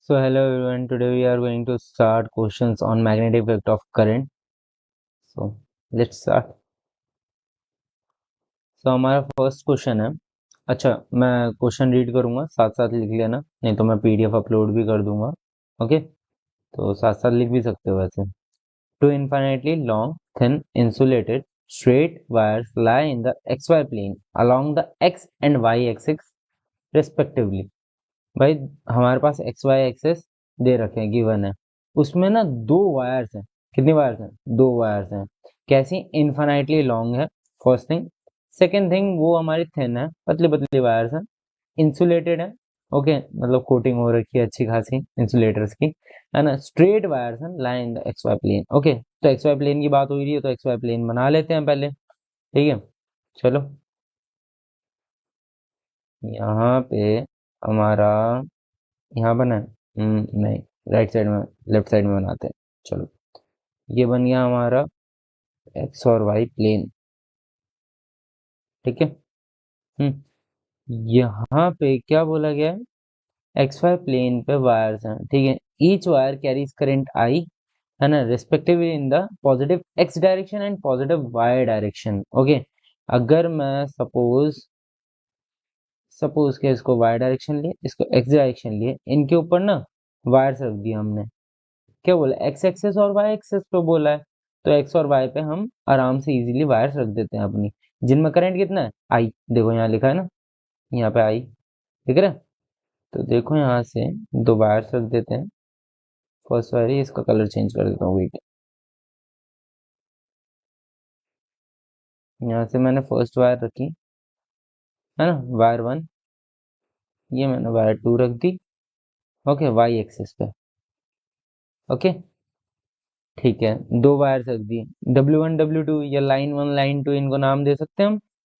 So hello everyone, today we are going to start questions on magnetic effect of current. So let's start. So हमारा first question है। अच्छा, मैं question read करूंगा, साथ साथ लिख लेना, नहीं तो मैं पीडीएफ अपलोड भी कर दूंगा। ओके, तो साथ साथ लिख भी सकते हो वैसे। Two infinitely long thin insulated straight wires lie in the x Y plane along the x and y axis respectively. भाई हमारे पास एक्स वाई एक्सेस दे रखे हैं, गिवन है। उसमें ना दो वायर्स हैं। कितनी वायर्स हैं? दो वायर्स हैं। कैसी? इन्फाइनाइटली लॉन्ग है, फर्स्ट थिंग। सेकेंड थिंग, वो हमारी थिन है, पतली पतली वायर्स हैं, इंसुलेटेड है। ओके, मतलब कोटिंग हो रखी है अच्छी खासी इंसुलेटर्स की, है ना। स्ट्रेट वायर्स हैं, line the x Y plane. Okay, तो एक्स वाई प्लेन की बात हो रही है तो एक्स वाई प्लेन बना लेते हैं पहले, ठीक है। चलो, यहाँ पे हमारा यहाँ बना है। नहीं, राइट साइड में, लेफ्ट साइड में बनाते हैं। चलो, ये बन गया हमारा एक्स और वाई प्लेन, ठीक है। यहाँ पे क्या बोला गया है? एक्स वाई प्लेन पे वायर्स हैं, ठीक है। Each wire carries current I, है ना, respectively in the positive x direction and positive y direction. Okay, अगर मैं सपोज सपोज के इसको वाई डायरेक्शन लिए, इसको एक्स डायरेक्शन लिए, इनके ऊपर ना वायर्स रख दिया हमने। क्या बोला? एक्स एक्सेस और वाई एक्सेस पे बोला है, तो एक्स और वाई पे हम आराम से इजीली वायर्स रख देते हैं अपनी, जिनमें करंट कितना है? आई। देखो यहाँ लिखा है ना, यहाँ पे आई दिख रहा है। तो देखो यहाँ से दो वायर्स रख देते हैं। फर्स्ट वायर, इसका कलर चेंज कर देता हूँ, वेट। यहाँ से मैंने फर्स्ट वायर रखी, है ना, वायर वन। ये मैंने वायर टू रख दी, ओके, वाई एक्सेस पे। ओके, ठीक है, दो वायर्स रख दी। W1 W2 या लाइन वन लाइन टू, इनको नाम दे सकते हैं हम।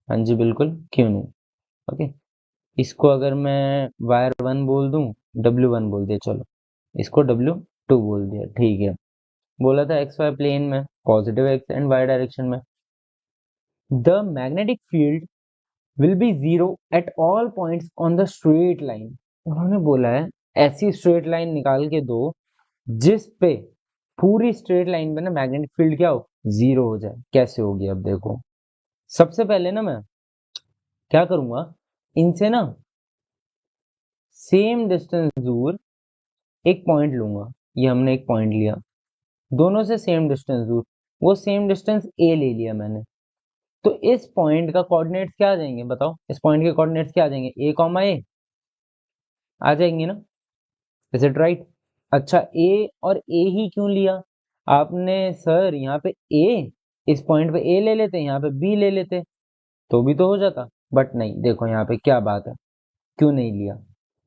हाँ जी बिल्कुल, क्यों नहीं। ओके, इसको अगर मैं वायर वन बोल दूं, W1 बोल दिया, चलो इसको W2 बोल दिया, ठीक है। बोला था एक्स वाई प्लेन में, positive X and Y direction में, the magnetic field will be zero at all points on the straight line. उन्होंने बोला है ऐसी स्ट्रेट लाइन निकाल के दो जिस पे पूरी स्ट्रेट लाइन पे ना मैग्नेटिक फील्ड क्या हो? जीरो हो जाए। कैसे होगी? अब देखो, सबसे पहले ना मैं क्या करूंगा, इनसे ना सेम डिस्टेंस दूर एक पॉइंट लूंगा। ये हमने एक पॉइंट लिया, दोनों से सेम डिस्टेंस दूर, वो सेम डिस्टेंस ए ले लिया मैंने। तो इस पॉइंट का कोऑर्डिनेट्स क्या आ जाएंगे? बताओ, इस पॉइंट के कोऑर्डिनेट्स क्या आ जाएंगे? ए कॉमा ए आ जाएंगे ना, इज इट राइट? अच्छा, ए और ए ही क्यों लिया आपने? सर यहाँ पे ए, इस पॉइंट पे ए ले लेते, यहाँ पे बी ले लेते, तो भी तो हो जाता। बट नहीं, देखो यहाँ पे क्या बात है, क्यों नहीं लिया?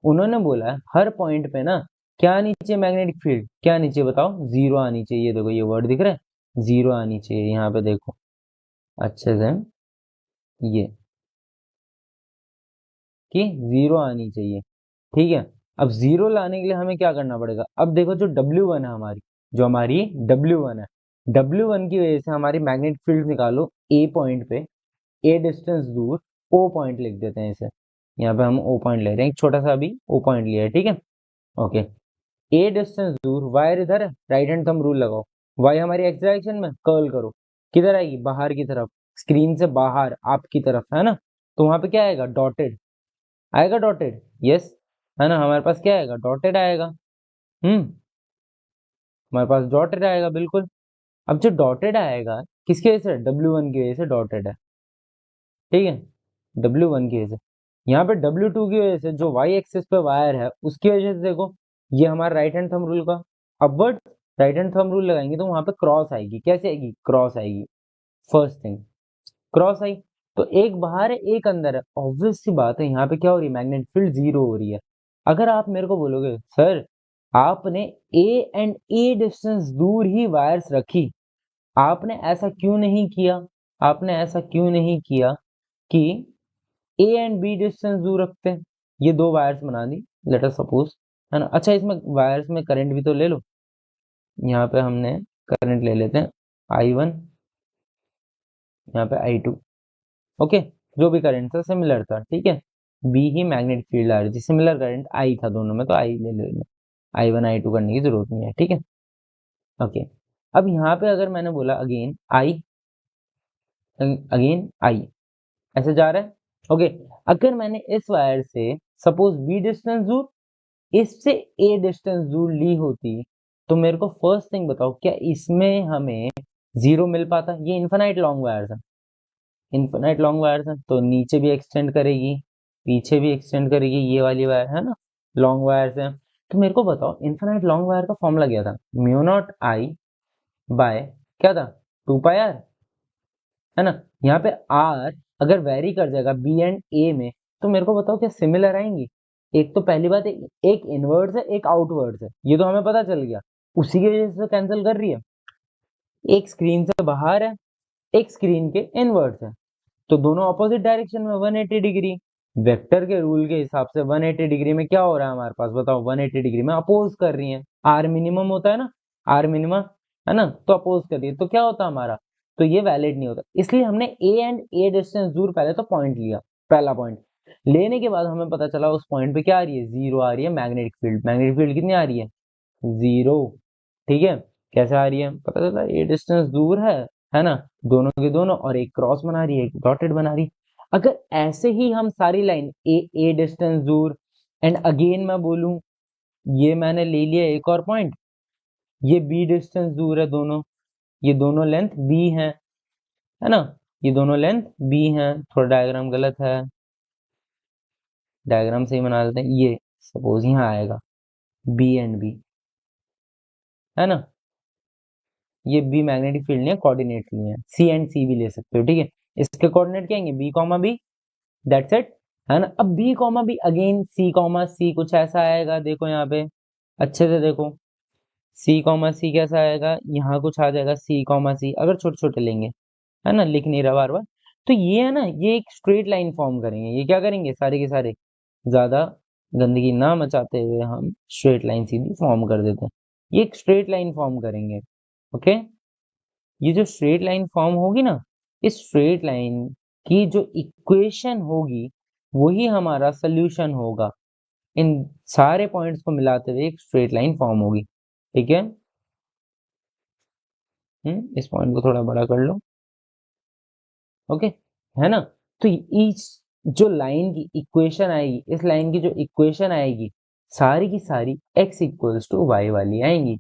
उन्होंने बोला है हर पॉइंट पे ना क्या आनी चाहिए? मैग्नेटिक फील्ड क्या आनी चाहिए? बताओ, जीरो आनी चाहिए। देखो ये वर्ड दिख रहा है, जीरो आनी चाहिए यहाँ पे, देखो अच्छे से, ये कि जीरो आनी चाहिए, ठीक है। अब जीरो लाने के लिए हमें क्या करना पड़ेगा? अब देखो, जो W1 है हमारी, जो हमारी W1 है, W1 की वजह से हमारी मैग्नेटिक फील्ड निकालो ए पॉइंट पे, ए डिस्टेंस दूर, ओ पॉइंट लिख देते हैं इसे। यहाँ पे हम ओ पॉइंट ले रहे हैं, एक छोटा सा अभी ओ पॉइंट लिया है, ठीक है। ओके, ए डिस्टेंस दूर, वायर इधर है, राइट हैंड थंब रूल लगाओ, वाई हमारी एक्स डायरेक्शन में, कर्ल करो, किधर आएगी? बाहर की तरफ, स्क्रीन से बाहर आपकी तरफ, है ना। तो वहां पे क्या आएगा? डॉटेड आएगा, डॉटेड, यस, है ना। हमारे पास क्या आएगा? डॉटेड आएगा। हम्म, हमारे पास डॉटेड आएगा, बिल्कुल। अब जो डॉटेड आएगा किसकी वजह से? W1 की वजह से डॉटेड है, ठीक है, W1 की वजह से। यहाँ पे W2 की वजह से, जो वाई एक्सिस पे वायर है उसकी वजह से, देखो ये हमारा राइट हैंड थंब रूल का upward, right hand thumb rule लगाएंगे तो वहां पे क्रॉस आएगी। कैसे आएगी? क्रॉस आएगी, फर्स्ट थिंग, क्रॉस आई। तो एक बाहर है एक अंदर है, ऑब्वियस सी बात है, यहाँ पे क्या हो रही है? मैग्नेटिक फील्ड जीरो हो रही है। अगर आप मेरे को बोलोगे सर आपने ए एंड ए डिस्टेंस दूर ही वायर्स रखी, आपने ऐसा क्यों नहीं किया? आपने ऐसा क्यों नहीं किया कि ए एंड बी डिस्टेंस दूर रखते हैं? ये दो वायर्स बना दी, लेट अस सपोज, है ना। अच्छा, इसमें वायर्स में करंट भी तो ले लो। यहाँ पे हमने करंट ले लेते हैं I1, यहाँ पे I2। ओके, जो भी करंट था सिमिलर था, ठीक है। बी ही मैग्नेटिक फील्ड आ रही थी, सिमिलर करंट आई था दोनों में, तो आई ले लेना। I1 I2 करने की जरूरत नहीं है, ठीक है। ओके, अब यहाँ पे अगर मैंने बोला अगेन आई ऐसे जा रहा है। ओके, अगर मैंने इस वायर से सपोज बी डिस्टेंस दूर, इससे ए डिस्टेंस दूर ली होती, तो मेरे को फर्स्ट थिंग बताओ, क्या इसमें हमें जीरो मिल पाता? ये इन्फिनाइट लॉन्ग वायर्स है, इन्फिनाइट लॉन्ग वायर्स है, तो नीचे भी एक्सटेंड करेगी, पीछे भी एक्सटेंड करेगी, ये वाली वायर है ना, लॉन्ग वायर्स है। तो मेरे को बताओ, इन्फिनाइट लॉन्ग वायर का फॉर्मूला क्या था? म्यू नॉट आई बाय क्या था, 2 पाई आर, है ना। यहाँ पे आर अगर वेरी कर जाएगा बी एंड ए में, तो मेरे को बताओ क्या सिमिलर आएंगी? एक तो पहली बात, एक इनवर्ड्स है एक आउटवर्ड्स है, ये तो हमें पता चल गया, उसी की वजह से कैंसिल कर रही है। एक स्क्रीन से बाहर है, एक स्क्रीन के इनवर्ड्स है, तो दोनों ऑपोजिट डायरेक्शन में 180 डिग्री। वेक्टर के रूल के हिसाब से 180 डिग्री में क्या हो रहा है हमारे पास, बताओ? 180 डिग्री में अपोज कर रही है, आर मिनिमम होता है ना, आर मिनिमम, है ना, तो अपोज कर रही है, तो क्या होता है हमारा, तो ये वैलिड नहीं होता। इसलिए हमने ए एंड ए डिस्टेंस दूर पहले तो पॉइंट लिया, पहला पॉइंट लेने के बाद हमें पता चला उस पॉइंट पे क्या आ रही है, जीरो आ रही है मैग्नेटिक फील्ड। मैग्नेटिक फील्ड कितनी आ रही है, जीरो, ठीक है। कैसे आ रही है, पता चला ए डिस्टेंस दूर है ना, दोनों के दोनों, और एक क्रॉस बना रही है, एक डॉटेड बना रही है। अगर ऐसे ही हम सारी लाइन ए डिस्टेंस दूर, एंड अगेन मैं बोलूं, ये मैंने ले लिया एक और पॉइंट, ये बी डिस्टेंस दूर है दोनों, ये दोनों लेंथ बी है ना, ये दोनों लेंथ बी है। थोड़ा डायग्राम गलत है, डायग्राम सही बना देते हैं। ये सपोज यहाँ आएगा बी एंड बी, है ना, ये बी मैग्नेटिक फील्ड नहीं है, कोऑर्डिनेट लिए हैं, सी एंड सी भी ले सकते हो, ठीक है। इसके कोऑर्डिनेट क्या आएंगे, b comma b, that's it, है ना। अब b comma b again c comma c कुछ ऐसा आएगा, देखो यहाँ पे अच्छे से देखो, सी कॉमा सी कैसा आएगा, यहाँ कुछ आ जाएगा सी कॉमा सी, अगर छोटे छोटे लेंगे, है ना, लिख नहीं रहा बार बार, तो ये है ना, ये एक स्ट्रेट लाइन फॉर्म करेंगे। ये क्या करेंगे, सारे के सारे, ज्यादा गंदगी ना मचाते हुए हम स्ट्रेट लाइन सीधी फॉर्म कर देते हैं। ये एक स्ट्रेट लाइन फॉर्म करेंगे, ओके। ये जो स्ट्रेट लाइन फॉर्म होगी ना, इस स्ट्रेट लाइन की जो इक्वेशन होगी वही हमारा सोल्यूशन होगा। इन सारे पॉइंट्स को मिलाते हुए एक स्ट्रेट लाइन फॉर्म होगी, ठीक है। इस पॉइंट को थोड़ा बड़ा कर लो, ओके, है ना। तो ईच जो लाइन की इक्वेशन आएगी, इस लाइन की जो इक्वेशन आएगी, सारी की सारी x इक्वल्स टू वाई वाली आएंगी।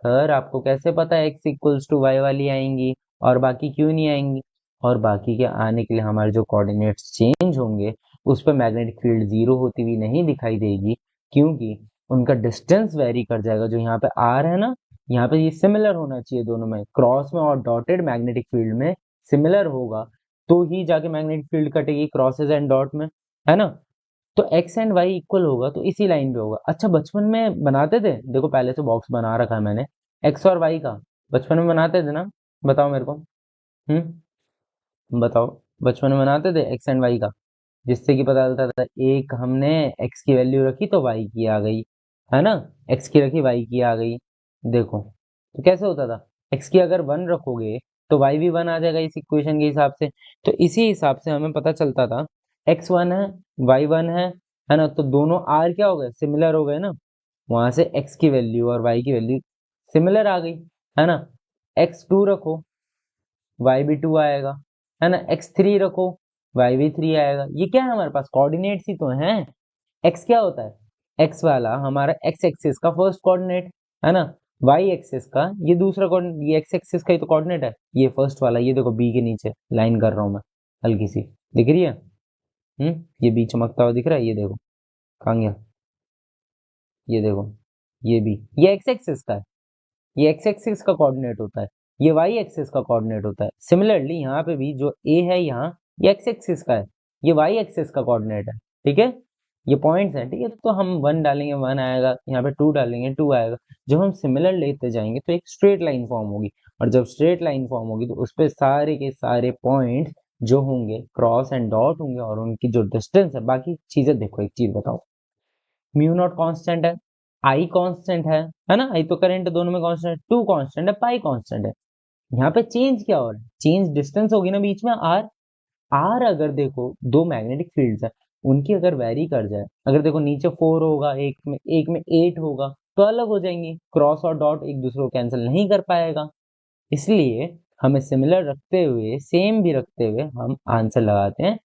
सर आपको कैसे पता है x इक्वल्स टू वाई वाली आएंगी और बाकी क्यों नहीं आएंगी? और बाकी के आने के लिए हमारे जो कोऑर्डिनेट्स चेंज होंगे, उस पर मैग्नेटिक फील्ड जीरो होती हुई नहीं दिखाई देगी, क्योंकि उनका डिस्टेंस वेरी कर जाएगा। जो यहाँ पे आर है ना, यहाँ पे ये सिमिलर होना चाहिए दोनों में, क्रॉस में और डॉटेड मैग्नेटिक फील्ड में सिमिलर होगा, तो ही जाके मैग्नेटिक फील्ड कटेगी क्रॉसेस एंड डॉट में, है ना। तो एक्स एंड वाई इक्वल होगा तो इसी लाइन पे होगा। अच्छा, बचपन में बनाते थे, देखो पहले से बॉक्स बना रखा है मैंने एक्स और वाई का, बचपन में बनाते थे ना, बताओ मेरे को, बताओ, बचपन में बनाते थे एक्स एंड वाई का, जिससे कि पता चलता था एक हमने एक्स की वैल्यू रखी तो वाई की आ गई, है ना, एक्स की रखी वाई की आ गई। देखो तो कैसे होता था, एक्स की अगर 1 रखोगे तो वाई भी 1 आ जाएगा इस इक्वेशन के हिसाब से। तो इसी हिसाब से हमें पता चलता था एक्स 1 है, वाई 1 है ना, तो दोनों आर क्या हो गए, सिमिलर हो गए ना, वहां से एक्स की वैल्यू और वाई की वैल्यू सिमिलर आ गई, है ना। एक्स 2 रखो, वाई भी 2 आएगा, है ना। एक्स 3 रखो, वाई भी 3 आएगा। ये क्या है, हमारे पास कोऑर्डिनेट्स ही तो हैं। एक्स क्या होता है, एक्स वाला हमारा एक्स एक्सिस का फर्स्ट कोऑर्डिनेट, है ना। वाई एक्सिस का ये दूसरा कोऑर्डिनेट, ये एक्स एक्सिस का ही तो कोऑर्डिनेट है, ये फर्स्ट वाला, ये देखो बी के नीचे लाइन कर रहा हूं मैं, हल्की सी दिख रही है, ये बी चमकता हुआ दिख रहा है, ये देखो कहाँ गया, ये देखो, ये बी, ये एक्स एक्सिस का है, ये एक्स एक्सिस का कोऑर्डिनेट होता है, ये वाई एक्सिस का कोऑर्डिनेट होता है। सिमिलरली यहाँ पे भी जो ए है यहाँ, ये एक्स एक्सिस का है, ये वाई एक्सिस का कोऑर्डिनेट है, ठीक है। ये पॉइंट्स हैं, ठीक है, तो हम 1 डालेंगे 1 आएगा, यहाँ पे 2 डालेंगे 2 आएगा। जब हम सिमिलर लेते जाएंगे तो एक स्ट्रेट लाइन फॉर्म होगी, और जब स्ट्रेट लाइन फॉर्म होगी तो उस पर सारे के सारे पॉइंट जो होंगे क्रॉस एंड डॉट होंगे, और उनकी जो डिस्टेंस है, बाकी चीजें देखो, एक चीज बताओ, म्यू नॉट कांस्टेंट है, आई कांस्टेंट है ना, आई तो करंट दोनों में कांस्टेंट है, टू कांस्टेंट है, पाई कांस्टेंट है। यहाँ पे चेंज क्या हो रहा है, चेंज डिस्टेंस होगी ना बीच में, आर। आर अगर देखो दो मैग्नेटिक फील्ड्स है, उनकी अगर वेरी कर जाए, अगर देखो नीचे 4 होगा, एक में 8 होगा, तो अलग हो जाएंगी, क्रॉस और डॉट एक दूसरे को कैंसिल नहीं कर पाएगा, इसलिए हमें सिमिलर रखते हुए, सेम भी रखते हुए हम आंसर लगाते हैं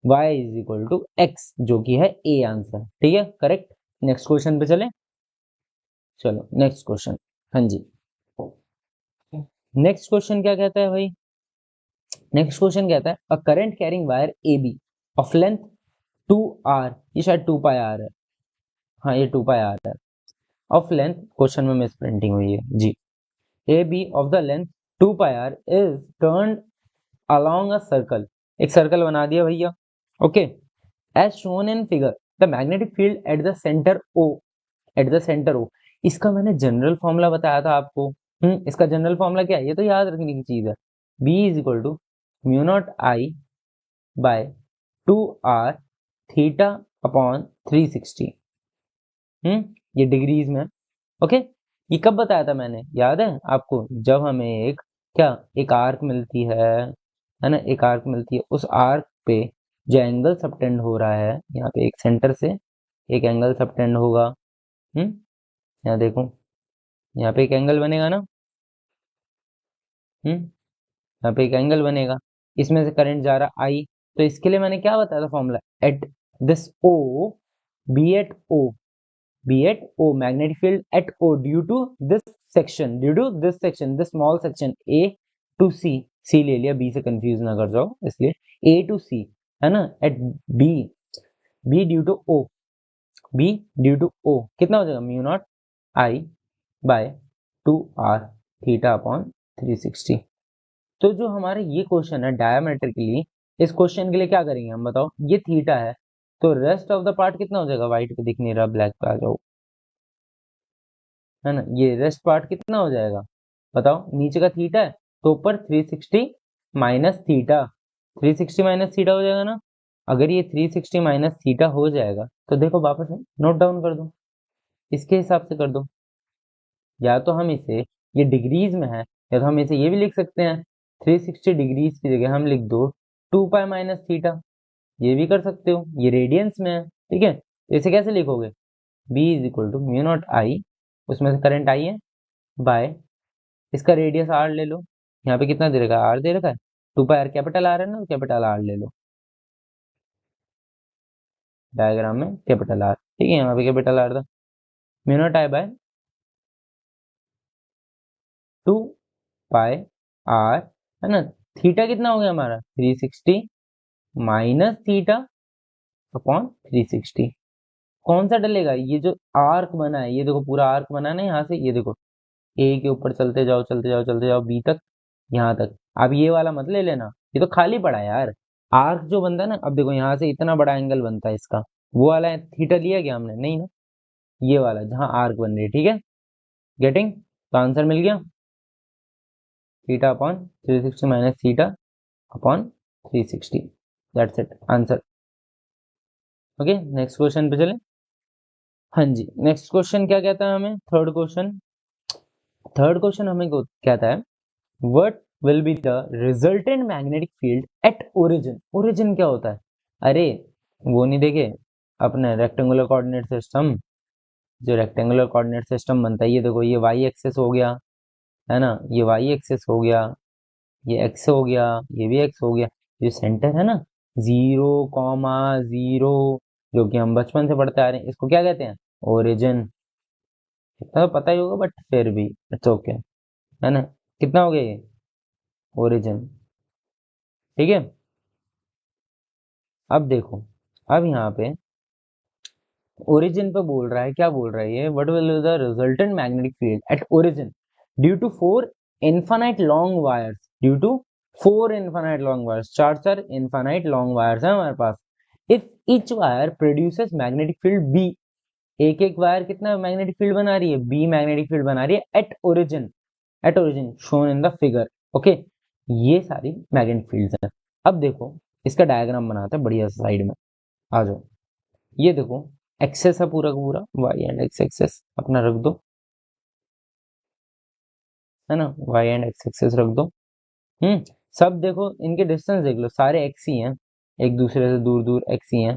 y is equal to x, जो कि है ए आंसर। ठीक है, करेक्ट। नेक्स्ट क्वेश्चन पे चले, चलो नेक्स्ट क्वेश्चन। हाँ जी, नेक्स्ट क्वेश्चन क्या कहता है भाई, नेक्स्ट क्वेश्चन कहता है a current carrying wire A B of length 2r, ये शायद 2 पाई आर है, हाँ ये 2 पाई आर है, ऑफ लेंथ, क्वेश्चन में मिस प्रिंटिंग हुई है जी, A B of the length 2 pi R is turned along a circle, एक सर्कल बना दिया भैया, okay, as shown in figure the magnetic field at the centre O, at the centre O, इसका मैंने general formula बताया था आपको, इसका जनरल फॉर्मूला क्या है, ये तो याद रखने की चीज है, b is equal to mu naught I by 2r theta upon 360, ये डिग्रीज में, ओके, ये कब बताया था मैंने, याद है आपको, जब हमें एक क्या, एक आर्क मिलती है ना, एक आर्क मिलती है, उस आर्क पे जो एंगल सबटेंड हो रहा है, यहाँ पे एक सेंटर से एक एंगल सबटेंड होगा, यहाँ देखो, यहाँ पे एक एंगल बनेगा ना, यहाँ पे एक एंगल बनेगा, इसमें से करंट जा रहा आई, तो इसके लिए मैंने क्या बताया था formula, at this O, B at O, B at O magnetic field at O due to this section, due to this section, this small section A to C, C ले लिया, बी से कंफ्यूज ना कर जाओ, इसलिए ए to see है ना, at B, B due to O, B due to O कितना हो जाएगा, mu naught I by 2r theta upon 360। तो जो हमारे ये क्वेश्चन है डायमेट्रिकली, इस क्वेश्चन के लिए क्या करेंगे हम बताओ, ये थीटा है, तो रेस्ट ऑफ द पार्ट कितना हो जाएगा, व्हाइट पे दिख नहीं रहा, ब्लैक पे आ जाओ, है ना, ये रेस्ट पार्ट कितना हो जाएगा बताओ, नीचे का थीटा है तो ऊपर 360 माइनस थीटा, 360 माइनस थीटा हो जाएगा ना, अगर ये 360 माइनस थीटा हो जाएगा तो देखो वापस नोट डाउन कर दो, इसके हिसाब से कर दो, या तो हम इसे, ये डिग्रीज में है, या तो हम इसे ये भी लिख सकते हैं, 360 डिग्रीज की जगह हम लिख दो 2 पाई माइनस थीटा, ये भी कर सकते हो, ये रेडियंस में है, ठीक है, तो इसे कैसे लिखोगे, b is equal to mu naught I, उसमें से करंट आई है, बाय, इसका रेडियस r ले लो, यहाँ पे कितना दे रखा है, r दे रखा है, 2 पाई आर कैपिटल आर है ना, कैपिटल आर ले लो, डायग्राम में कैपिटल आर, ठीक है, यहाँ पे कैपिटल आर था, mu naught I by 2 pi R, है ना, थीटा कितना हो गया हमारा 360 माइनस थीटा अपॉन 360, कौन सा डलेगा, ये जो आर्क बना है, ये देखो पूरा आर्क बना है ना, यहाँ से ये देखो ए के ऊपर चलते जाओ चलते जाओ चलते जाओ बी तक, यहाँ तक, अब ये वाला मत ले लेना, ये तो खाली पड़ा है यार, आर्क जो बनता है ना, अब देखो यहाँ से इतना बड़ा एंगल बनता है इसका, वो वाला थीटा लिया क्या हमने, नहीं ना, ये वाला जहाँ आर्क बन रही है, ठीक है, गेटिंग, तो आंसर मिल गया, theta upon 360 minus theta upon 360, that's it answer. Okay, next question पे चले, हाँ जी, नेक्स्ट क्वेश्चन क्या कहता है हमें, थर्ड क्वेश्चन, थर्ड क्वेश्चन हमें कहता है what will be the resultant magnetic field at origin, origin क्या होता है, अरे वो नहीं देखे अपने रेक्टेंगुलर कोऑर्डिनेट सिस्टम, जो रेक्टेंगुलर कोऑर्डिनेट सिस्टम बनता है, ये देखो ये वाई एक्सिस हो गया, है ना, ये वाई एक्सिस हो गया, ये एक्स हो गया, ये भी एक्स हो गया, जो सेंटर है ना 0,0, जो कि हम बचपन से पढ़ते आ रहे हैं, इसको क्या कहते हैं, ओरिजिन, इतना तो पता ही होगा बट फिर भी इट्स ओके, है ना, कितना हो गया ये ओरिजिन, ठीक है, अब देखो, अब यहाँ पे ओरिजिन पे बोल रहा है, क्या बोल रहा है ये, what will be the resultant magnetic field at origin due to 4 infinite long wires, due to 4 infinite long wires, चार चार इनफाइनाइट लॉन्ग वायर्स है हमारे पास, if each wire produces magnetic field B, एक एक वायर कितना मैग्नेटिक फील्ड बना रही है, बी मैग्नेटिक फील्ड बना रही है at origin shown in the figure, okay, ये सारी मैग्नेटिक फील्ड्स हैं। अब देखो इसका डायग्राम बनाते हैं बढ़िया साइड में, आ जाओ, ये देखो एक्सेस है पूरा का पूरा, वाई एंड एक्स एक्सेस अपना रख दो, है ना, वाई एंड एक्स एक्सेस रख दो, सब देखो इनके डिस्टेंस देख लो, सारे एक्स ही हैं, एक दूसरे से दूर दूर एक्स ही हैं,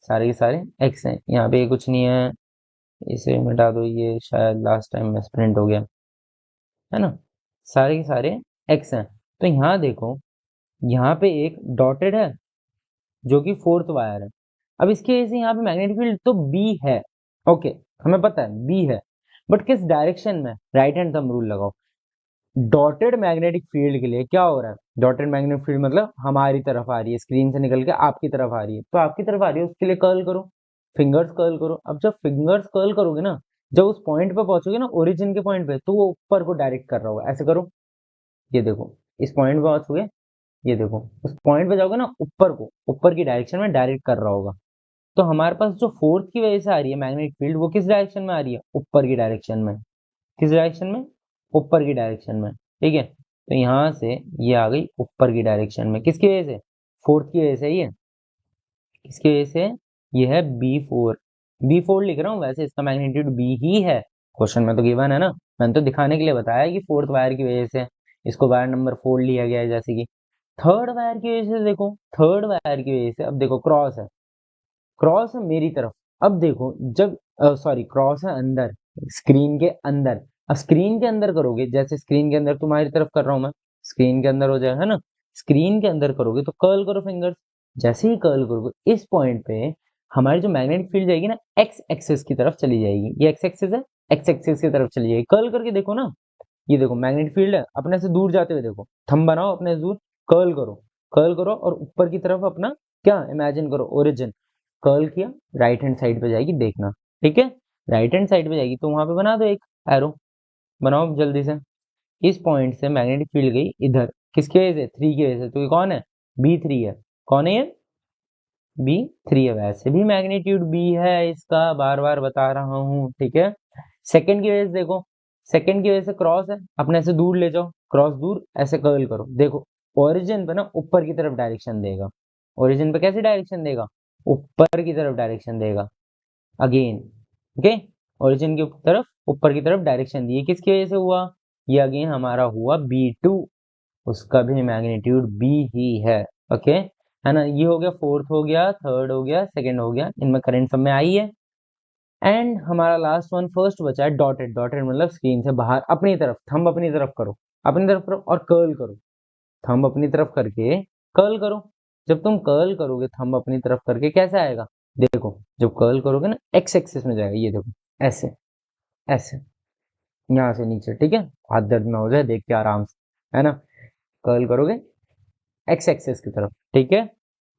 सारे के सारे एक्स हैं, यहाँ पे कुछ नहीं है, इसे मिटा दो, ये शायद लास्ट टाइम में प्रिंट हो गया है ना। सारे के सारे एक्स हैं। तो यहाँ देखो, यहाँ पे एक डॉटेड है जो कि फोर्थ वायर है। अब इसकी वजह से यहाँ पे मैग्नेटिक फील्ड तो बी है, ओके, हमें पता है बी है, बट किस डायरेक्शन में? राइट हैंड थंब रूल लगाओ। डॉटेड मैग्नेटिक फील्ड के लिए क्या हो रहा है? डॉटेड मैग्नेटिक फील्ड मतलब हमारी तरफ आ रही है, स्क्रीन से निकल के आपकी तरफ आ रही है, तो आपकी तरफ आ रही है उसके लिए कर्ल करो, फिंगर्स कर्ल करो। अब जब फिंगर्स कर्ल करोगे ना, जब उस पॉइंट पे पहुंचोगे ना, ओरिजिन के पॉइंट पे, तो वो ऊपर को डायरेक्ट कर रहा होगा। ऐसे करो, ये देखो, इस पॉइंट पे पहुंचोगे, ये देखो, उस पॉइंट पे जाओगे ना, ऊपर को, ऊपर की डायरेक्शन में डायरेक्ट कर रहा होगा। तो हमारे पास जो फोर्थ की वजह से आ रही है मैग्नेटिक फील्ड, वो किस डायरेक्शन में आ रही है? ऊपर की डायरेक्शन में। किस डायरेक्शन में? ऊपर की डायरेक्शन में। ठीक है, तो यहाँ से ये आ गई ऊपर की डायरेक्शन में, किसकी वजह से? फोर्थ की वजह से। ये किसकी वजह से? ये है B4। B4 लिख रहा हूँ, वैसे इसका मैग्नीट्यूड B ही है, क्वेश्चन में तो गिवन है ना। मैंने तो दिखाने के लिए बताया कि फोर्थ वायर की वजह से इसको वायर नंबर 4 लिया गया है। जैसे कि थर्ड वायर की वजह से देखो, थर्ड वायर की वजह से, अब देखो क्रॉस है, क्रॉस है मेरी तरफ। अब देखो, जब सॉरी, क्रॉस है अंदर, स्क्रीन के अंदर। अब स्क्रीन के अंदर करोगे, जैसे स्क्रीन के अंदर तुम्हारी तरफ कर रहा हूं मैं, स्क्रीन के अंदर हो जाएगा है ना। स्क्रीन के अंदर करोगे तो कर्ल करो फिंगर्स। जैसे ही कर्ल करोगे, इस पॉइंट पे हमारी जो मैग्नेटिक फील्ड जाएगी ना, एक्स एक्सिस की तरफ चली जाएगी। ये एक्स एक्सिस है, एक्स एक्सिस की तरफ चली जाएगी। कर्ल करके देखो ना, ये देखो मैग्नेटिक फील्ड है, अपने से दूर जाते हुए देखो, थंब बनाओ अपने से दूर, कर्ल करो, कर्ल करो, और ऊपर की तरफ अपना क्या इमेजिन करो? ओरिजिन। कर्ल किया, राइट हैंड साइड पे जाएगी, देखना। ठीक है, राइट हैंड साइड पे जाएगी तो वहां पे बना दो एक एरो, बनाओ जल्दी से। इस पॉइंट से मैग्नेटिक फील्ड गई इधर, किसकी वजह से? 3 की वजह से। तो ये कौन है? B3 है। कौन है ये? B3 है। वैसे भी मैग्नीट्यूड B है इसका, बार बार बता रहा हूँ, ठीक है। सेकंड की वजह से देखो, सेकंड की वजह से क्रॉस है, अपने से दूर ले जाओ, क्रॉस दूर, ऐसे कर्ल करो, देखो ओरिजिन पे ना ऊपर की तरफ डायरेक्शन देगा। ओरिजिन पे कैसी डायरेक्शन देगा? ऊपर की तरफ डायरेक्शन देगा। अगेन, ओके, ओरिजिन की तरफ, ऊपर की तरफ डायरेक्शन दी। किसकी वजह से हुआ? ये अगेन हमारा हुआ B2, उसका भी मैग्नीट्यूड B ही है। ओके, है ना। ये हो गया फोर्थ, हो गया थर्ड, हो गया सेकंड, हो गया, इनमें करंट सब में आई है। एंड हमारा लास्ट वन फर्स्ट बचा है, डॉटेड। डॉटेड मतलब स्क्रीन से बाहर, अपनी तरफ, थंब अपनी तरफ करो, अपनी तरफ करो और कर्ल करो। थंब अपनी तरफ करके कर्ल करो। जब तुम कर्ल करोगे थंब अपनी तरफ करके, कैसा आएगा? देखो, जब कर्ल करोगे ना, एक्स एक्सिस में जाएगा, ये देखो, ऐसे, ऐसे, यहाँ से नीचे। ठीक है, हाथ दर्द ना हो जाए देख के आराम से, है ना। कर्ल करोगे एक्स एक्सिस की तरफ, ठीक है।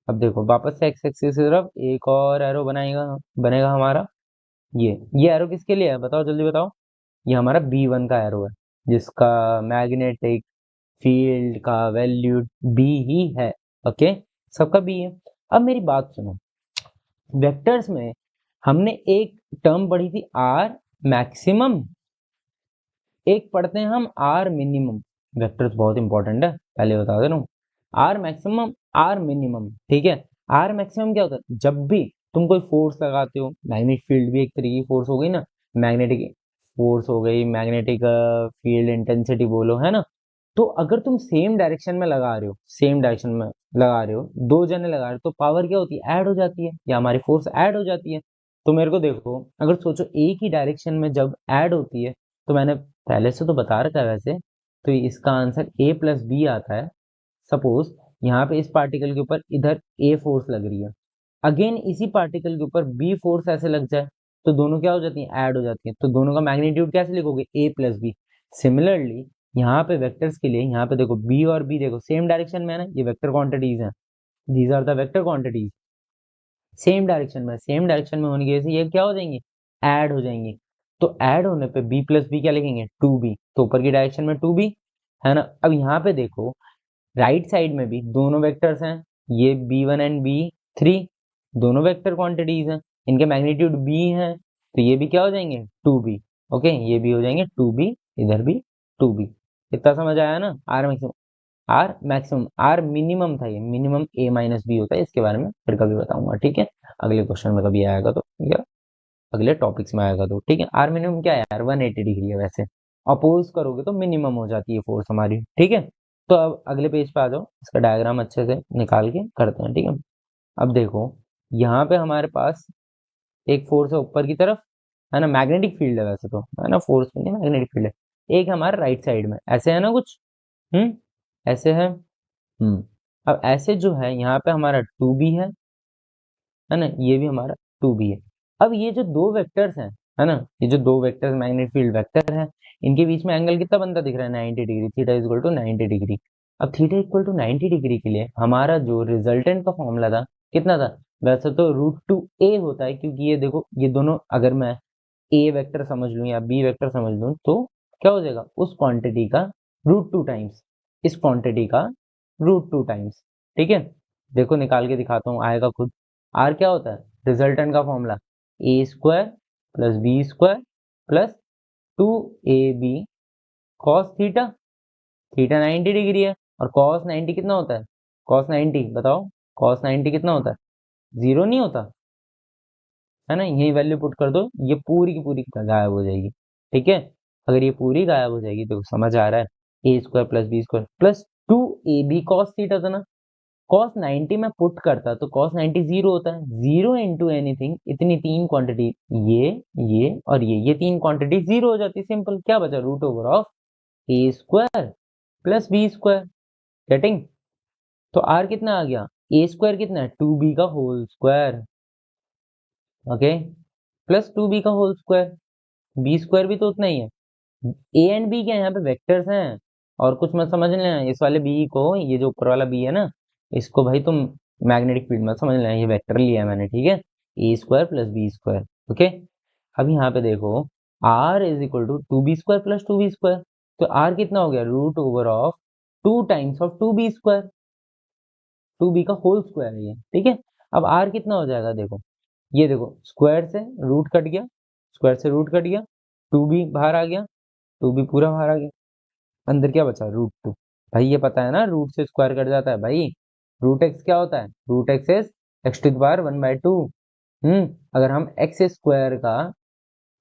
अब देखो, वापस से एक्स एक्सिस की तरफ एक और एरो बनाएगा, बनेगा हमारा। ये एरो किसके लिए है बताओ, जल्दी बताओ। ये हमारा B1 का एरो है, जिसका मैग्नेटिक फील्ड का वैल्यू B ही है। ओके, सबका B है। अब मेरी बात सुनो, वेक्टर्स में हमने एक टर्म पढ़ी थी R मैक्सिमम, एक पढ़ते हैं हम R मिनिमम। वेक्टर्स बहुत इंपॉर्टेंट है, पहले बता दे रहा हूँ। R मैक्सिमम, R मिनिमम, ठीक है। R मैक्सिमम क्या होता है? जब भी तुम कोई फोर्स लगाते हो, मैग्नेटिक फील्ड भी एक तरीके की फोर्स हो गई ना, मैग्नेटिक फोर्स हो गई, मैग्नेटिक फील्ड इंटेंसिटी बोलो, है ना। तो अगर तुम सेम डायरेक्शन में लगा रहे हो, सेम डायरेक्शन में लगा रहे हो, दो जने लगा रहे हो, तो पावर क्या होती है? ऐड हो जाती है, या हमारी फोर्स ऐड हो जाती है। तो मेरे को देखो, अगर सोचो एक ही डायरेक्शन में जब ऐड होती है, तो मैंने पहले से तो बता रखा है वैसे, तो इसका आंसर A+B आता है। सपोज यहाँ पे इस पार्टिकल के ऊपर इधर A फोर्स लग रही है, अगेन इसी पार्टिकल के ऊपर B फोर्स ऐसे लग जाए, तो दोनों क्या हो जाती हैं? ऐड हो जाती हैं। तो दोनों का मैग्नीट्यूड कैसे लिखोगे? A+B। सिमिलरली यहाँ पे वेक्टर्स के लिए, यहाँ पे देखो B और B देखो सेम डायरेक्शन में है ना, ये वेक्टर क्वांटिटीज हैं, these are the vector quantities. Same direction में, सेम डायरेक्शन में होने की वजह से ये क्या हो जाएंगे? ऐड हो जाएंगे। तो ऐड होने पे B+B क्या लिखेंगे? 2B। तो ऊपर की डायरेक्शन में 2B, है ना। अब यहाँ पे देखो, राइट साइड में भी दोनों वेक्टर्स हैं, ये B1 एंड B3, दोनों वेक्टर क्वांटिटीज हैं, इनके मैग्नीट्यूड B हैं, तो ये भी क्या हो जाएंगे? 2B। ओके, ये भी हो जाएंगे 2B, इधर भी 2B। इतना समझ आया ना? आर मैक्सिमम, आर मिनिमम था, ये मिनिमम A-B होता है, इसके बारे में फिर कभी बताऊंगा, ठीक है। अगले क्वेश्चन में कभी आएगा तो, या अगले टॉपिक्स में आएगा तो, ठीक है। आर मिनिमम क्या है यार? 180 डिग्री है वैसे, अपोज करोगे तो मिनिमम हो जाती है फोर्स हमारी, ठीक है। तो अब अगले पेज पे आ जाओ, इसका डायग्राम अच्छे से निकाल के करते हैं, ठीक है। अब देखो, यहाँ पे हमारे पास एक फोर्स है ऊपर की तरफ, है ना, मैग्नेटिक फील्ड है वैसे तो, है ना, फोर्स नहीं, मैग्नेटिक फील्ड है। एक हमारा राइट साइड में ऐसे है ना कुछ, ऐसे है। अब ऐसे जो है यहाँ पे हमारा 2b है ना, ये भी हमारा 2b है। अब ये जो दो वेक्टर्स हैं, है ना, ये जो दो वेक्टर्स मैग्नेटिक फील्ड वेक्टर है, इनके बीच में एंगल कितना बनता दिख रहा है, 90 degree, theta equal to 90 degree. अब थीटा इक्वल टू 90 डिग्री के लिए हमारा जो रिजल्टेंट का फॉर्मूला था कितना था, वैसे तो √2a होता है, क्योंकि ये देखो ये दोनों, अगर मैं ए वेक्टर समझ लूं या बी वेक्टर समझ लूं तो क्या हो जाएगा, उस क्वांटिटी का √2 टाइम्स, इस क्वांटिटी का √2 टाइम्स। ठीक है, देखो निकाल के दिखाता हूँ, आएगा खुद। आर क्या होता है, रिजल्टेंट का formula a² + b² + 2ab cos theta, theta 90 degree है, और cos 90 कितना होता है, cos 90 बताओ, cos 90 कितना होता है, 0 नहीं होता, है ना, यही वैल्यू पुट कर दो, ये पूरी की पूरी गायब हो जाएगी। ठीक है, अगर ये पूरी गायब हो जाएगी तो समझ आ रहा है, a² + b² + 2ab cos theta था ना, cos 90 में पुट करता तो cos 90 0 होता है, 0 इंटू एनीथिंग, इतनी तीन क्वांटिटी, ये और ये तीन क्वांटिटी 0 हो जाती, सिंपल, क्या बचा, √a² + b²। गेटिंग, तो r कितना आ गया, a² कितना है, 2b का होल स्क्वायर, ओके, + 2b का होल स्क्वायर, b² भी तो उतना ही है। ए एंड बी क्या है, यहाँ पे वेक्टर्स हैं, और कुछ मत समझ लेना, इस वाले बी को, ये जो ऊपर वाला बी है ना, इसको भाई तुम मैग्नेटिक फील्ड मत समझ लेना, ये वेक्टर लिया है मैंने, ठीक है, a² + b², ओके। अब यहाँ पे देखो, r is equal to 2b² + 2b², तो r कितना हो गया, √2 टाइम्स ऑफ 2b², 2b का होल स्क्वायर है ये, ठीक है। अब r कितना हो जाएगा, देखो, ये देखो, स्क्वायर से रूट कट गया, स्क्वायर से रूट कट गया, 2b बाहर आ गया, 2b पूरा बाहर आ गया, अंदर क्या बचा, √2। भाई ये पता है ना, रूट से स्क्वायर कट जाता है भाई, √x क्या होता है, √x इज x⁻1/2। अगर हम x² का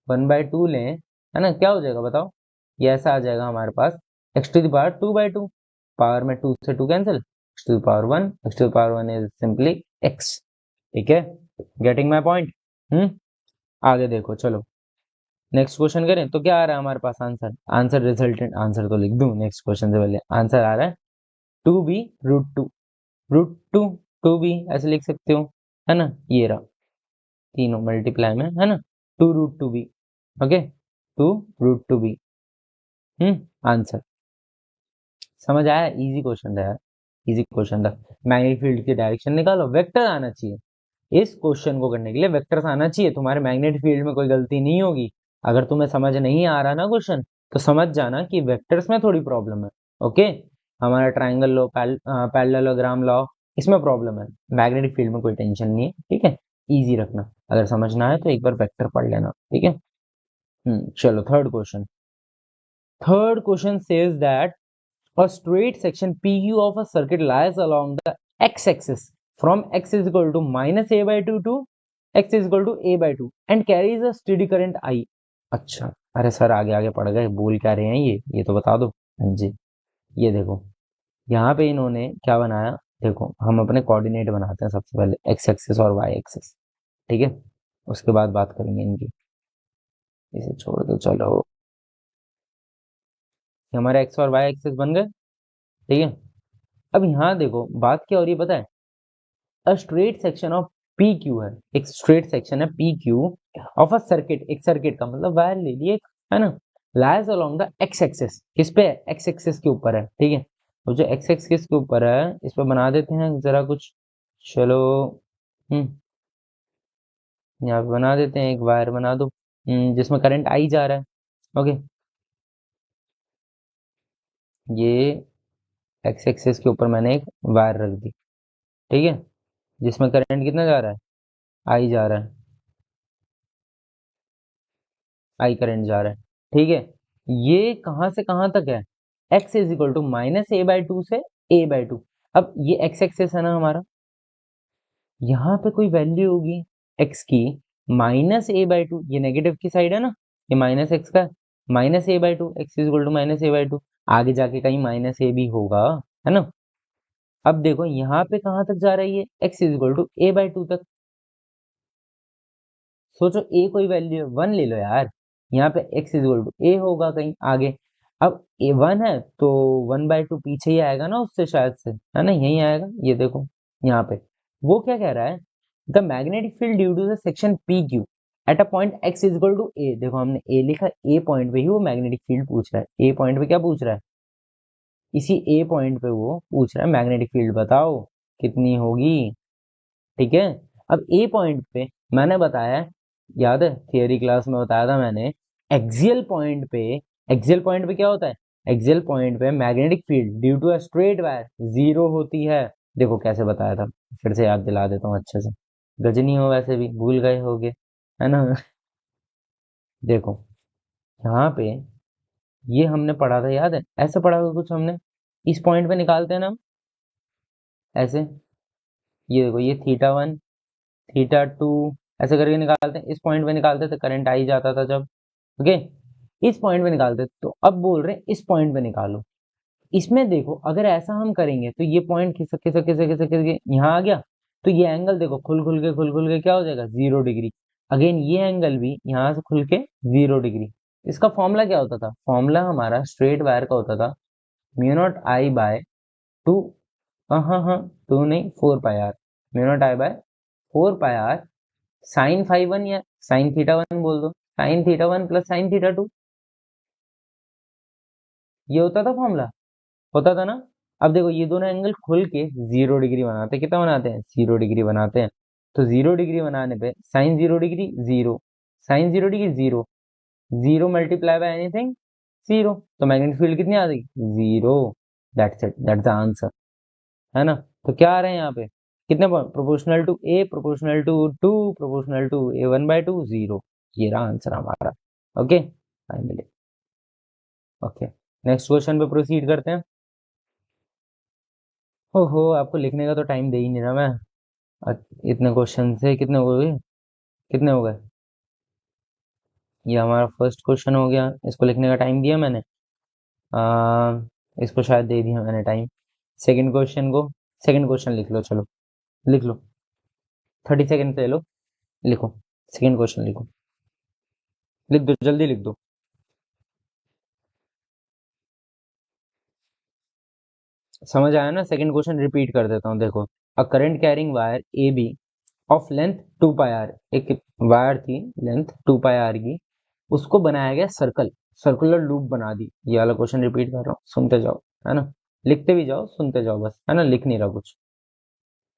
1/2 लें, है ना, क्या हो जाएगा बताओ, ये ऐसा आ जाएगा हमारे पास, x⁻2/2, पावर में 2 से 2 cancel, x⁻1, x⁻1 is simply x। ठीक है, गेटिंग माई पॉइंट। आगे देखो, चलो नेक्स्ट क्वेश्चन करें, तो क्या आ रहा है हमारे पास आंसर, आंसर रिजल्टेंट, आंसर तो लिख दूं नेक्स्ट क्वेश्चन से पहले, आंसर आ रहा है 2b √2, √2 2b ऐसे लिख सकते हो, है ना, ये रहा, तीनों मल्टीप्लाई में, है ना, 2√2b, ओके, 2√2b, आंसर। समझ आया, इजी क्वेश्चन था यार, इजी क्वेश्चन था। मैग्नेटिक फील्ड की डायरेक्शन निकालो, वेक्टर आना चाहिए, इस क्वेश्चन को करने के लिए वेक्टर्स आना चाहिए, तुम्हारे मैग्नेटिक फील्ड में कोई गलती नहीं होगी। अगर तुम्हें समझ नहीं आ रहा ना क्वेश्चन, तो समझ जाना कि वेक्टर्स में थोड़ी प्रॉब्लम है, ओके। हमारा ट्राइंगल लॉ, पैरेललोग्राम लॉ, इसमें प्रॉब्लम है, मैग्नेटिक फील्ड में कोई टेंशन नहीं है, ठीक है, इजी रखना, अगर समझना है तो एक बार वेक्टर पढ़ लेना, ठीक है। चलो third question, third question says that a straight section PQ of a circuit lies along the x-axis from x is equal to -a/2 to x is equal to a/2 and carries a steady current I। अच्छा, अरे sir आगे आगे पढ़ गए, बोल क्या रहे हैं ये तो बता दो। हाँ जी, ये देखो, यहाँ पे इन्होंने क्या बनाया, देखो हम अपने कोऑर्डिनेट बनाते हैं सबसे पहले, एक्स एक्सिस और वाई एक्सिस, ठीक है, उसके बाद बात करेंगे इनकी, इसे छोड़ दो, चलो, हमारे एक्स और वाई एक्सिस बन गए, ठीक है। अब यहाँ देखो बात क्या हो रही है पता है, अ straight section of P Q है, एक स्ट्रेट सेक्शन है P Q of a circuit, एक सर्किट का मतलब वायर ले लिए, है ना, lies along the x axis, किस पे, एक्स एक्सिस के ऊपर है, ठीक है। तो जो एक्स एक्सिस के ऊपर है, इस पर बना देते हैं जरा कुछ, चलो, यहाँ पे बना देते हैं, एक वायर बना दो, जिसमें करंट आई जा रहा है, ओके, ये एक्स एक्सिस के ऊपर मैंने एक वायर रख दी, ठीक है, जिसमें करंट कितना जा रहा है, आई जा रहा है, आई करंट जा रहा है, ठीक है। ये कहां से कहां तक है, x is equal to -a/2 से a/2। अब ये x एक्सेस है ना हमारा, यहाँ पे कोई वैल्यू होगी x की, -a/2, ये नेगेटिव की साइड है ना, ये माइनस एक्स का, -a/2, x is equal to -a/2, आगे जाके कहीं -a भी होगा, है ना। अब देखो यहाँ पे कहां तक जा रही है, x is equal to a/2 तक, सोचो ए कोई वैल्यू है, 1 ले लो यार। यहाँ पे x इज इक्वल टू ए होगा कहीं आगे। अब ए 1 है तो 1/2 पीछे ही आएगा ना उससे, शायद से, है ना, यही आएगा, ये देखो यहाँ पे। वो क्या कह रहा है, the magnetic field due to the section P Q at a point x is equal to A. देखो हमने ए लिखा, ए पॉइंट पे ही वो मैग्नेटिक फील्ड पूछ रहा है। ए पॉइंट पे क्या पूछ रहा है, इसी ए पॉइंट पे वो पूछ रहा है मैग्नेटिक फील्ड बताओ कितनी होगी। ठीक है। अब ए पॉइंट पे मैंने बताया, याद है थियरी क्लास में बताया था मैंने, एक्सियल पॉइंट पे, एक्सियल पॉइंट पे क्या होता है, एक्सियल पॉइंट पे magnetic field due to a straight wire zero होती है। देखो कैसे बताया था, फिर से याद दिला देता हूँ अच्छे से, गजनी हो वैसे भी भूल गए होगे, है ना। देखो यहाँ पे ये हमने पढ़ा था, याद है, ऐसे पढ़ा था कुछ हमने, इस पॉइंट पे निकालते हैं ना हम, ऐसे, ये देखो ये θ1 θ2 ऐसे करके निकालते हैं, इस पॉइंट पे निकालते थे, करंट आ ही जाता था जब। ओके, इस पॉइंट पे निकालते थे, तो अब बोल रहे हैं इस पॉइंट पे निकालो। इसमें देखो अगर ऐसा हम करेंगे तो ये पॉइंट खिसक खिसक खिसक खिसक खिसक यहाँ आ गया, तो ये एंगल देखो खुल खुल के क्या हो जाएगा, 0 डिग्री। अगेन ये एंगल भी यहाँ से खुल के 0 डिग्री। इसका फॉर्मूला क्या होता था, फॉर्मूला हमारा स्ट्रेट वायर का होता था μ0I/2, हाँ हाँ 2 नहीं 4 πr, μ0I/4 πr sine five one या साइन θ1 बोल दो, साइन θ1 प्लस साइन θ2, ये होता था फॉर्मूला, होता था ना। अब देखो ये दोनों एंगल खुल के 0 डिग्री बनाते हैं, कितना बनाते हैं, 0 डिग्री बनाते हैं। तो 0 डिग्री बनाने पे sine 0 degree zero, sine 0 degree zero, zero multiply by anything zero, तो मैग्नेटिक फील्ड कितनी आ गई, zero. That's it, that's the answer, है ना। तो क्या आ रहे हैं यहाँ पे, कितने point, proportional to A, proportional to two, proportional to A1/2, zero. ये रहा आंसर हमारा। Okay finally. Okay, next question पे प्रोसीड करते हैं। ओहो, आपको लिखने का तो टाइम दे ही नहीं रहा मैं। इतने क्वेश्चन से कितने हो गए, कितने हो गए, ये हमारा फर्स्ट क्वेश्चन हो गया, इसको लिखने का टाइम दिया मैंने, आ, इसको शायद दे दिया मैंने टाइम। सेकंड क्वेश्चन को, सेकंड क्वेश्चन लिख लो, चलो लिख लो, 30 सेकंड ले लो, लिखो, सेकंड क्वेश्चन लिखो, लिख दो जल्दी लिख दो। समझ आया ना, सेकंड क्वेश्चन रिपीट कर देता हूँ, देखो। A current carrying wire A B of length 2 πr, एक वायर थी लेंथ 2 πr की, उसको बनाया गया सर्कल, सर्कुलर लूप बना दी। ये वाला क्वेश्चन रिपीट कर रहा हूँ, सुनते जाओ, है ना, लिखते भी जाओ सुनते जाओ बस, है ना, लिख नहीं रहा कुछ।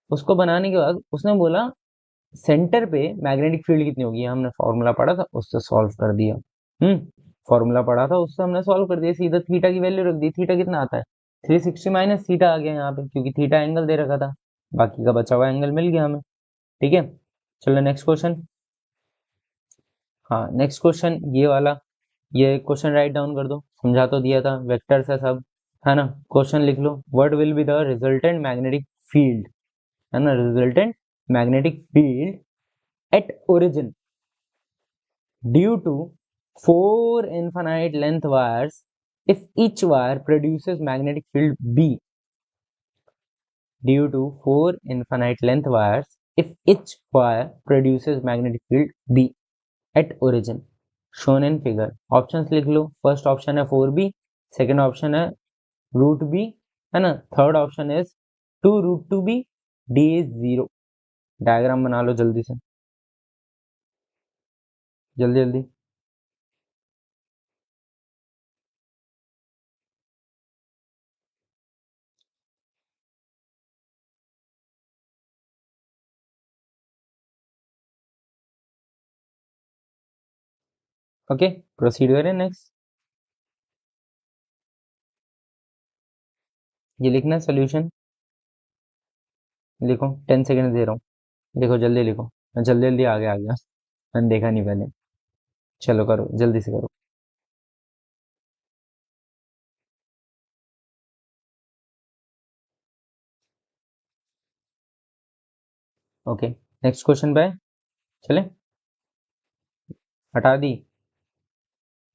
उसको बनाने के बाद उसने बोला सेंटर पे मैग्नेटिक फील्ड कितनी होगी, ये हमने फॉर्मूला पढ़ा था उससे सॉल्व कर दिया। फॉर्मूला पढ़ा था उससे हमने सॉल्व कर दिया, सीधा थीटा की वैल्यू रख दी, थीटा कितना आता है, 360 माइनस थीटा आ गया यहाँ पे, क्योंकि थीटा एंगल दे रखा था, बाकी का बचा हुआ एंगल मिल गया हमें। ठीक है, चलो नेक्स्ट क्वेश्चन। हाँ नेक्स्ट क्वेश्चन ये वाला, ये क्वेश्चन राइट डाउन कर दो, समझा तो दिया था, वेक्टर्स है सब, है ना। क्वेश्चन लिख लो, what will be the resultant magnetic field, है ना, resultant magnetic field at origin due to four infinite length wires if each wire produces magnetic field B, due to four infinite length wires if each wire produces magnetic field B at origin shown in figure। Options लिख लो, first option है 4B, second option है root B, है ना, third option is 2√2B, D is zero. Diagram बना लो जल्दी से, जल्दी जल्दी। ओके प्रोसीड करें नेक्स्ट। ये लिखना है सोल्यूशन, लिखो 10 सेकेंड दे रहा हूँ, लिखो जल्दी लिखो, मैं जल्दी जल्दी आगे आ गया, मैंने देखा नहीं पहले। चलो करो जल्दी से करो। ओके नेक्स्ट क्वेश्चन पे चले, हटा दी,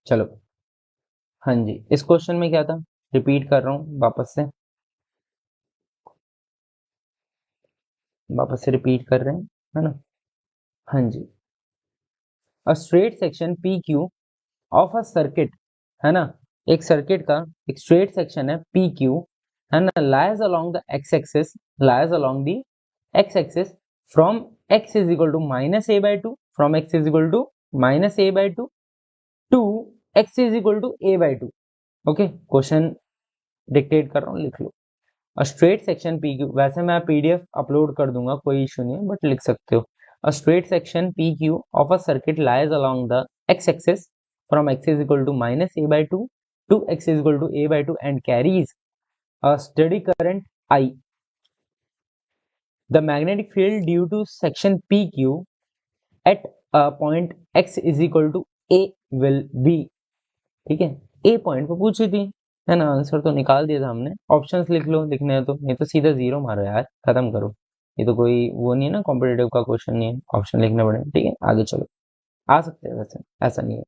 चलो। हाँ जी, इस क्वेश्चन में क्या था, रिपीट कर रहा हूँ वापस से रिपीट कर रहे हैं, है ना। हाँ जी, a straight section P Q of a circuit, है ना, एक सर्किट का एक स्ट्रेट सेक्शन है पी क्यू, है ना, lies along the x axis, lies along the x axis from x is equal to minus A by two, from x is equal to minus A by two x is equal to A by two. Okay, question dictate कर रहा हूँ, लिख लो। अ straight section P Q, वैसे मैं PDF upload कर दूंगा, कोई इशू नहीं है, बट लिख सकते हो। A straight section P Q of a circuit lies along the x axis from x is equal to minus A by two x is equal to A by two and carries a steady current I. The magnetic field due to section PQ at a point x is equal to A will be, ठीक है, ए point पे पूछी थी, है ना, answer तो निकाल दिया था हमने। ऑप्शंस लिख लो, लिखने हैं तो, नहीं तो सीधा जीरो मारो यार, खत्म करो। ये तो कोई वो नहीं है ना, कॉम्पिटेटिव का क्वेश्चन नहीं है, ऑप्शन लिखने पड़े, ठीक है, आगे चलो। आ सकते हैं वैसे, ऐसा नहीं है।